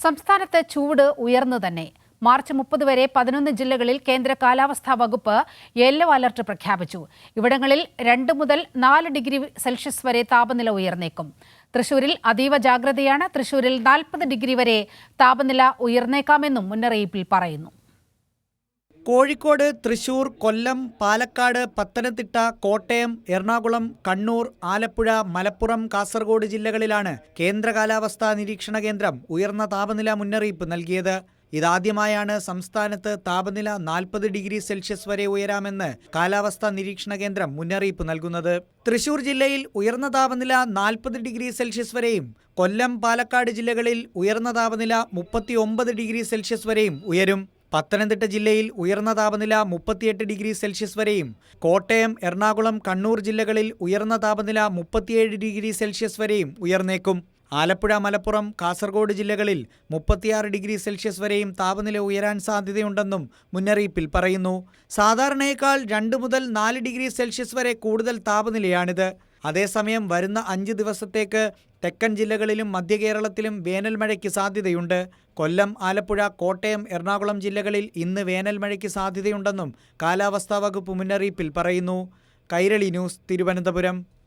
സംസ്ഥാനത്ത് ചൂട് ഉയർന്നു തന്നെ. മാർച്ച് 30 വരെ 11 ജില്ലകളിൽ കേന്ദ്ര കാലാവസ്ഥാ വകുപ്പ് യെല്ലോ അലർട്ട് പ്രഖ്യാപിച്ചു. ഇവിടങ്ങളിൽ 2 മുതൽ 4 ഡിഗ്രി സെൽഷ്യസ് വരെ താപനില ഉയർന്നേക്കും. തൃശൂരിൽ അതീവ ജാഗ്രതയാണ്. തൃശൂരിൽ 40 ഡിഗ്രി വരെ താപനില ഉയർന്നേക്കാമെന്നും മുന്നറിയിപ്പിൽ പറയുന്നു. കോഴിക്കോട്, തൃശൂർ, കൊല്ലം, പാലക്കാട്, പത്തനംതിട്ട, കോട്ടയം, എറണാകുളം, കണ്ണൂർ, ആലപ്പുഴ, മലപ്പുറം, കാസർഗോഡ് ജില്ലകളിലാണ് കേന്ദ്ര കാലാവസ്ഥാ നിരീക്ഷണ കേന്ദ്രം ഉയർന്ന താപനില മുന്നറിയിപ്പ് നൽകിയത്. ഇതാദ്യമായാണ് സംസ്ഥാനത്ത് താപനില 40 ഡിഗ്രി സെൽഷ്യസ് വരെ ഉയരാമെന്ന് കാലാവസ്ഥാ നിരീക്ഷണ കേന്ദ്രം മുന്നറിയിപ്പ് നൽകുന്നത്. തൃശൂർ ജില്ലയിൽ ഉയർന്ന താപനില 40 ഡിഗ്രി സെൽഷ്യസ് വരെയും, കൊല്ലം, പാലക്കാട് ജില്ലകളിൽ ഉയർന്ന താപനില 39 ഡിഗ്രി സെൽഷ്യസ് വരെയും ഉയരും. പത്തനംതിട്ട ജില്ലയിൽ ഉയർന്ന താപനില 38 ഡിഗ്രി സെൽഷ്യസ് വരെയും, കോട്ടയം, എറണാകുളം, കണ്ണൂർ ജില്ലകളിൽ ഉയർന്ന താപനില 37 ഡിഗ്രി സെൽഷ്യസ് വരെയും ഉയർന്നേക്കും. ആലപ്പുഴ, മലപ്പുറം, കാസർഗോഡ് ജില്ലകളിൽ 36 ഡിഗ്രി സെൽഷ്യസ് വരെയും താപനില ഉയരാൻ സാധ്യതയുണ്ടെന്നും മുന്നറിയിപ്പിൽ പറയുന്നു. സാധാരണയേക്കാൾ 2 മുതൽ 4 ഡിഗ്രി സെൽഷ്യസ് വരെ കൂടുതൽ താപനിലയാണിത്. അതേസമയം വരുന്ന 5 ദിവസത്തേക്ക് തെക്കൻ ജില്ലകളിലും മധ്യകേരളത്തിലും വേനൽ മഴയ്ക്ക് സാധ്യതയുണ്ട്. കൊല്ലം, ആലപ്പുഴ, കോട്ടയം, എറണാകുളം ജില്ലകളിൽ ഇന്ന് വേനൽ മഴയ്ക്ക് സാധ്യതയുണ്ടെന്നും കാലാവസ്ഥാ വകുപ്പ് മുന്നറിയിപ്പിൽ പറയുന്നു. കൈരളി ന്യൂസ്, തിരുവനന്തപുരം.